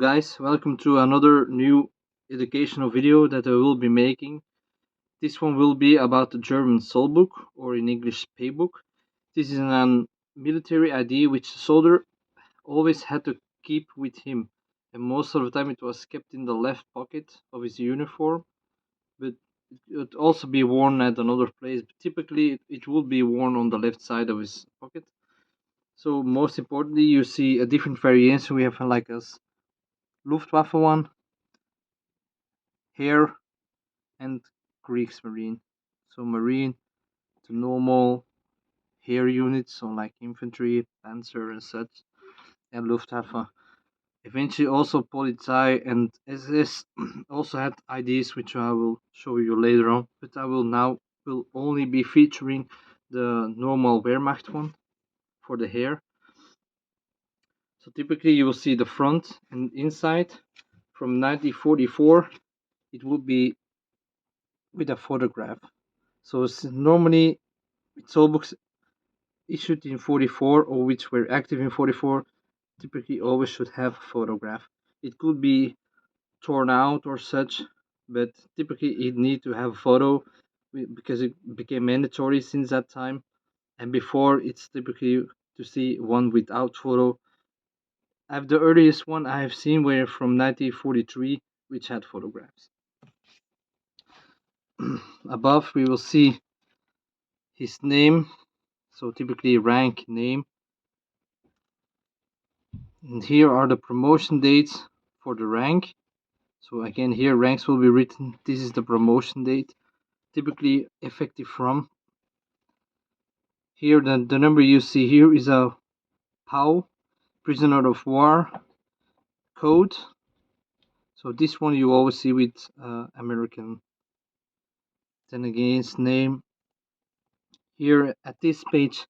guys, welcome to another new educational video that I will be making. This one will be about the German soldbook, or in English paybook. This is a military ID which the soldier always had to keep with him, and most of the time it was kept in the left pocket of his uniform, but it would also be worn at another place. But typically it would be worn on the left side of his pocket. So most importantly, you see a different variation. We have like a Luftwaffe one, Heer, and Kriegsmarine. So Marine, the normal Heer units, so like infantry, Panzer and such, and Luftwaffe. Eventually also Polizei and SS also had IDs, which I will show you later on, but I will only be featuring the normal Wehrmacht one for the Heer. So typically you will see the front and inside. From 1944 it would be with a photograph. So normally with soul books issued in 44 or which were active in 44 typically always should have a photograph. It could be torn out or such, but typically it need to have a photo because it became mandatory since that time, and before it's typically to see one without photo. The earliest one I have seen were from 1943, which had photographs. Above we will see his name, so typically rank, name, and here are the promotion dates for the rank. So again, here ranks will be written. This is the promotion date, typically effective from. Here the number you see here is a POW, prisoner of war code. So this one you always see with American. Then again, his name here at this page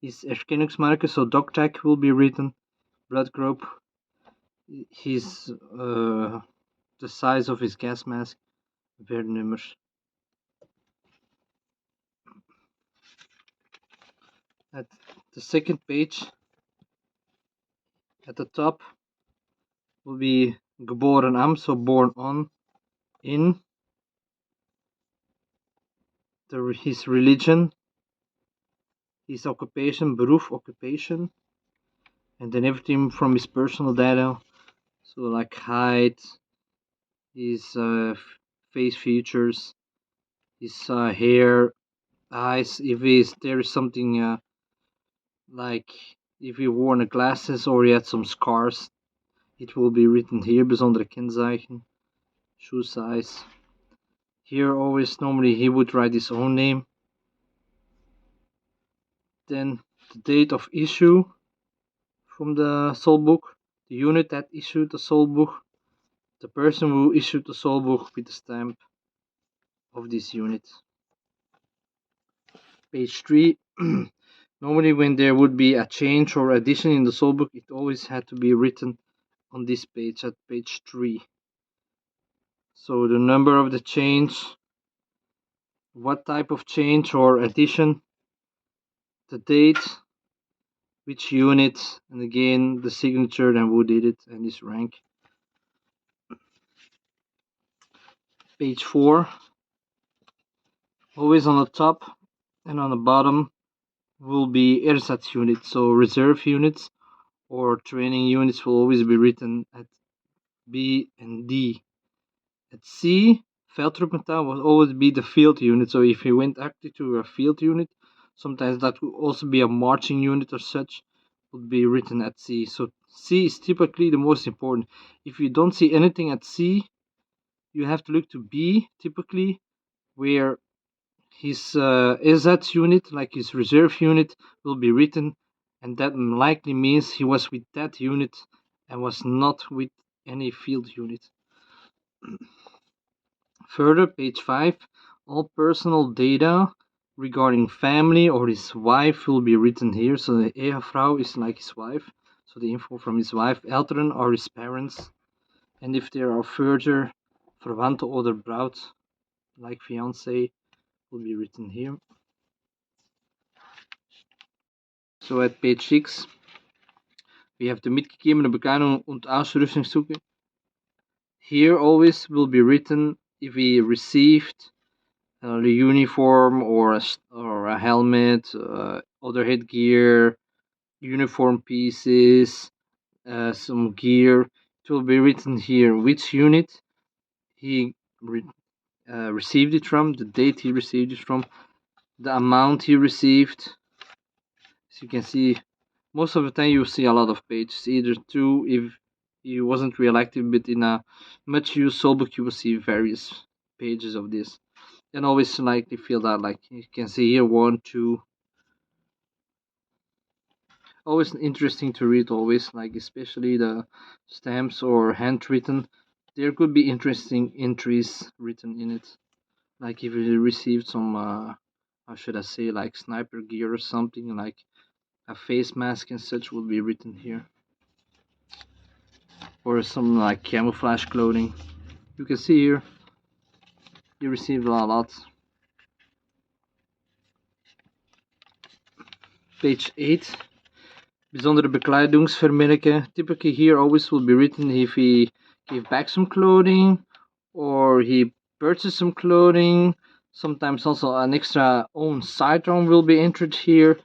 is Erkennungsmarke, so dog tag will be written, blood group, his the size of his gas mask, Wertnummer. At the second page, at the top, will be geboren am, so born on, in, his religion, his occupation, beruf, occupation, and then everything from his personal data, so like height, his face features, his hair, eyes, if there is something like if he wore glasses or he had some scars, it will be written here, besondere Kennzeichen, shoe size. Here always normally he would write his own name. Then the date of issue from the soul book, the unit that issued the soul book, the person who issued the soul book with the stamp of this unit. Page 3. Normally when there would be a change or addition in the soul book, it always had to be written on this page, at page 3. So the number of the change, what type of change or addition, the date, which unit, and again the signature and who did it, and his rank. Page 4. Always on the top and on the bottom will be ersatz units, so reserve units or training units will always be written at B and D. At C, Veldtruppenteil will always be the field unit, so if you went active to a field unit, sometimes that would also be a marching unit or such, would be written at C. So C is typically the most important. If you don't see anything at C, you have to look to B, typically, where his ersatz unit, like his reserve unit, will be written, and that likely means he was with that unit and was not with any field unit. Further, page 5, all personal data regarding family or his wife will be written here. So the Ehefrau is like his wife, so the info from his wife. Eltern are his parents, and if there are further Verwandte oder Braut, like fiancé, will be written here. So at page 6, We have the mitgegebene Bekleidung und Ausrüstungsstücke. Here always will be written if we received the uniform or a helmet, other headgear, uniform pieces, some gear. It will be written here which unit he received it from, the date he received it from, the amount he received. As you can see, most of the time you see a lot of pages, either two if he wasn't real active, but in a much used soulbook you will see various pages of this. And always slightly filled out, like you can see here, 1, 2. Always interesting to read, always, like especially the stamps or handwritten. There could be interesting entries written in it. Like if you received some, how should I say, like sniper gear or something, like a face mask and such will be written here. Or some like camouflage clothing. You can see here, you received a lot. Page 8. Bijzondere bekleidingsvermerken. Typically here always will be written if he gave back some clothing or he purchased some clothing. Sometimes also an extra own sidearm will be entered here.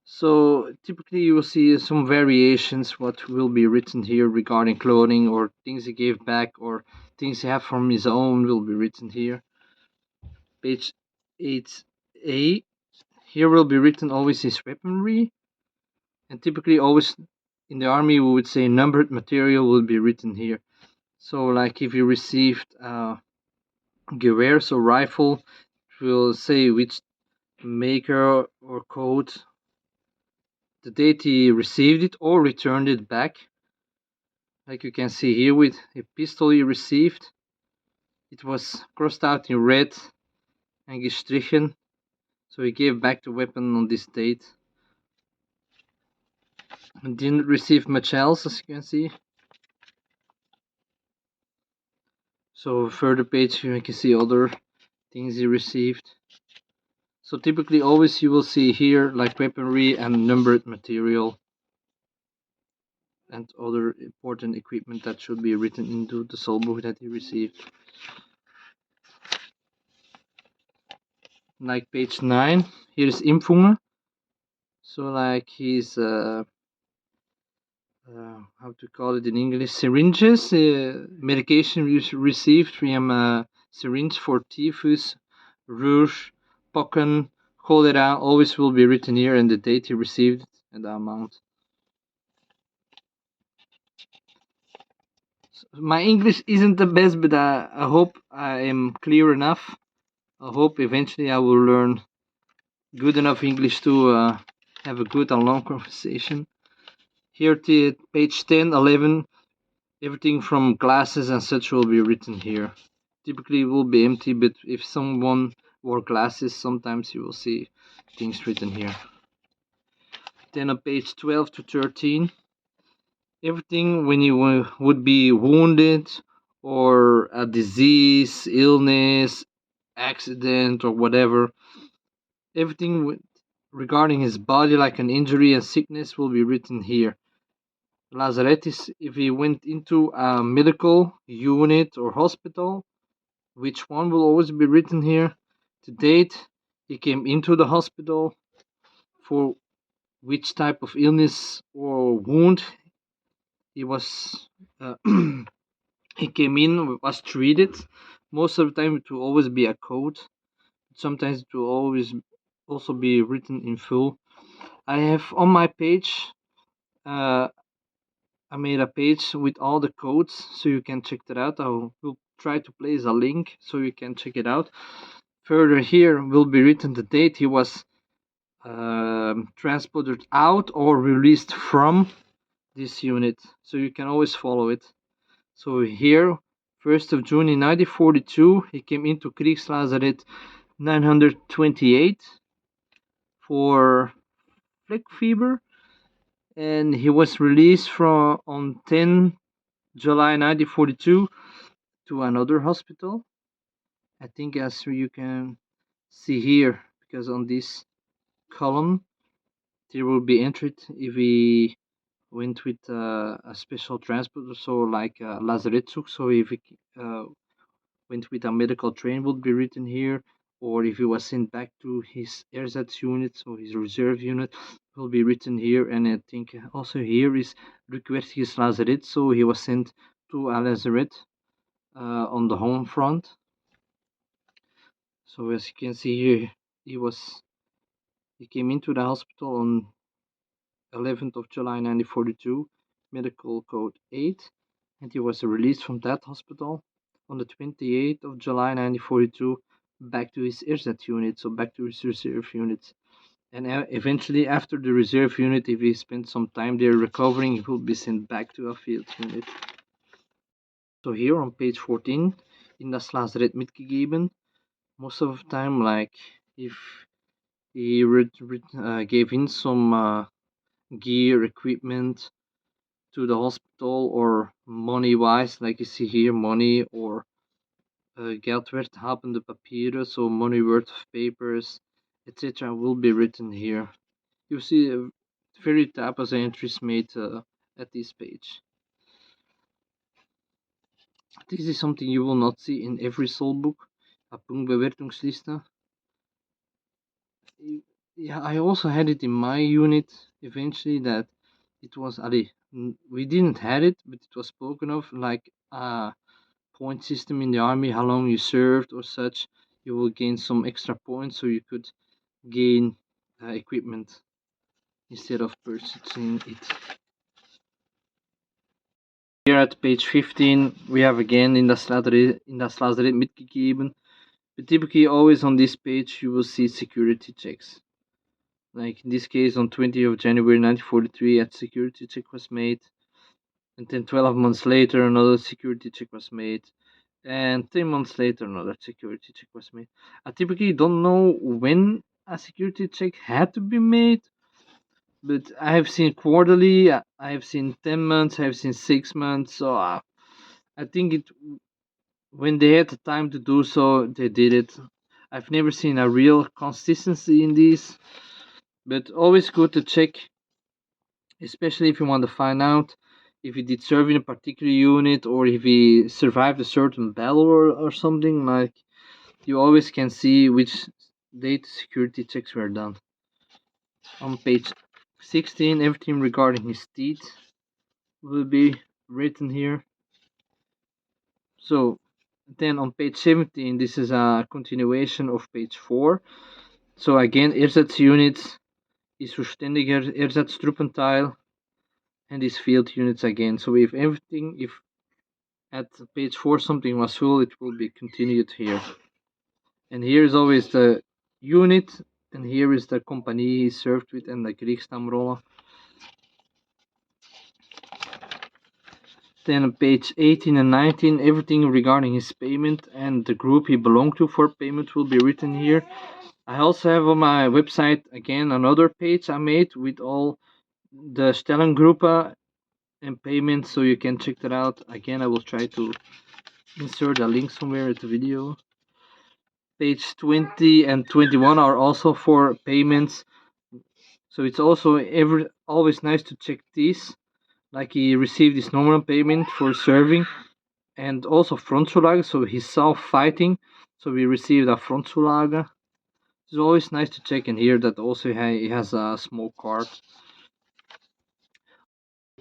So typically you will see some variations what will be written here regarding clothing or things he gave back or things he have from his own will be written here. Page 8a. Here will be written always his weaponry. And typically always in the army we would say numbered material will be written here. So like if you received geweers or rifle, it will say which maker or code, the date he received it or returned it back. Like you can see here with a pistol he received, it was crossed out in red and gestrichen, so he gave back the weapon on this date. And didn't receive much else, as you can see. So further page you can see other things he received. So typically always you will see here like weaponry and numbered material and other important equipment that should be written into the soulbook that he received. Like page 9, here is Impfungen. So like his how to call it in English, syringes, medication received from syringe for typhus, rouge, pocken, cholera, always will be written here and the date he received it and the amount. So my English isn't the best, but I hope I am clear enough. I hope eventually I will learn good enough English to have a good and long conversation. Here to page 10, 11, everything from glasses and such will be written here. Typically it will be empty, but if someone wore glasses, sometimes you will see things written here. Then on page 12 to 13, everything when you would be wounded or a disease, illness, accident or whatever, everything regarding his body like an injury and sickness will be written here. Lazaretis, if he went into a medical unit or hospital, which one will always be written here. The date he came into the hospital, for which type of illness or wound he was he came in, was treated. Most of the time it will always be a code. Sometimes it will always also be written in full. I have on my page I made a page with all the codes so you can check that out. I will try to place a link so you can check it out. Further here will be written the date he was transported out or released from this unit, so you can always follow it. So here, 1st of June in 1942, he came into Kriegslazaret 928 for fleck fever, and he was released from on 10 July 1942 to another hospital. I think as you can see here, because on this column there will be entered if he went with a special transport, so like Lazaretzug. So if he went with a medical train, would be written here. Or if he was sent back to his ersatz unit, so his reserve unit, will be written here. And I think also here is Rückwärtiges Lazarett, so he was sent to a lazaret on the home front. So as you can see here, he came into the hospital on 11th of July 1942, medical code 8, and he was released from that hospital on the 28th of July 1942 back to his ersatz unit, so back to his reserve unit. And eventually, after the reserve unit, if he spent some time there recovering, he will be sent back to a field unit. So here on page 14, in das Lazarett mitgegeben, most of the time, like if he gave in some gear, equipment to the hospital, or money wise, like you see here, money or geld werd habende papieren, so money worth of papers, etc., will be written here. You see very type of entries made at this page. This is something you will not see in every soldbook, a Punktbewertungsliste. Yeah, I also had it in my unit eventually, that it was, we didn't have it, but it was spoken of like a point system in the army, how long you served or such. You will gain some extra points, so you could gain equipment instead of purchasing it. Here at page 15, we have again in das Lazarett mitgegeben. But typically, always on this page, you will see security checks. Like in this case, on 20th of January 1943, a security check was made. And then 12 months later, another security check was made. And 3 months later, another security check was made. I typically don't know when a security check had to be made, but I have seen quarterly, I have seen 10 months, I have seen 6 months. So I think when they had the time to do so, they did it. I've never seen a real consistency in these, but always good to check, especially if you want to find out if he did serve in a particular unit or if he survived a certain battle or something. Like, you always can see which date security checks were done. On page 16, everything regarding his teeth will be written here. So then on page 17, this is a continuation of page 4. So again, Ersatzunits is Zuständiger Ersatztruppenteil, and these field units again. So if at page 4 something was full, it will be continued here. And here is always the unit, and here is the company he served with and the Kriegsstammrolle. Then on page 18 and 19, everything regarding his payment and the group he belonged to for payment will be written here. I also have on my website again another page I made with all the Stellengruppe and payment, so you can check that out. Again, I will try to insert a link somewhere at the video. Page 20 and 21 are also for payments, so it's also always nice to check these. Like, he received his normal payment for serving and also Frontzulage, so he saw fighting, so we received a Frontzulage. It's always nice to check in here that also he has a small card.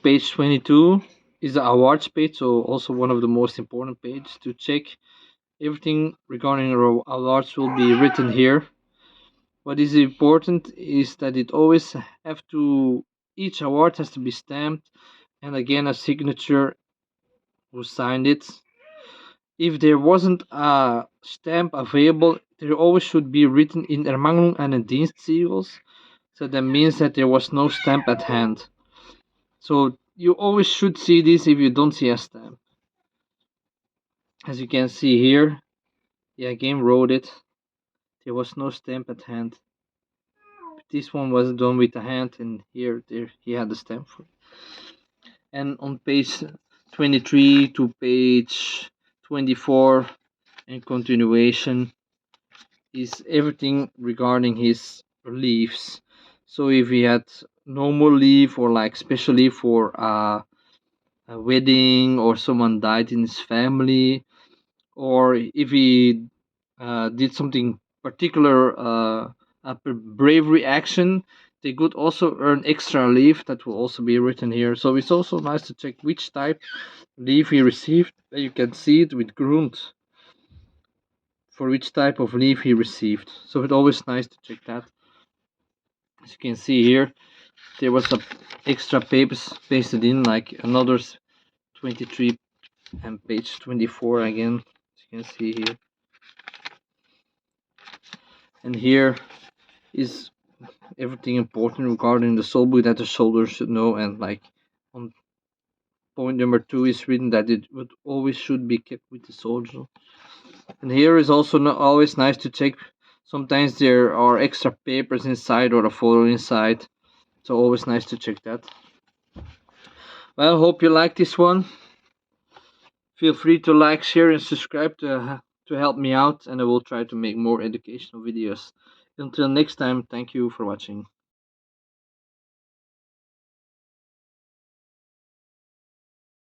Page 22 is the awards page, so also one of the most important pages to check. Everything regarding awards will be written here. What is important is that it always each award has to be stamped, and again a signature who signed it. If there wasn't a stamp available, there always should be written in Ermangelung an Dienstsiegels, so that means that there was no stamp at hand. So you always should see this if you don't see a stamp. As you can see here, he again wrote it. There was no stamp at hand. But this one was done with the hand, and there he had the stamp for it. And on page 23 to page 24 and continuation is everything regarding his reliefs. So if he had normal leave or like special leave for a wedding, or someone died in his family, or if he did something particular, a bravery action, they could also earn extra leave. That will also be written here. So it's also nice to check which type leave he received. You can see it with Grund for which type of leave he received. So it's always nice to check that. As you can see here, there was some extra papers pasted in, like another 23 and page 24 again, as you can see here. And here is everything important regarding the soul book that the soldier should know. And like on point number 2 is written that it would always should be kept with the soldier. And here is also not always nice to check. Sometimes there are extra papers inside or a photo inside, so always nice to check that. Well, hope you like this one. Feel free to like, share, and subscribe to help me out, and I will try to make more educational videos. Until next time, thank you for watching.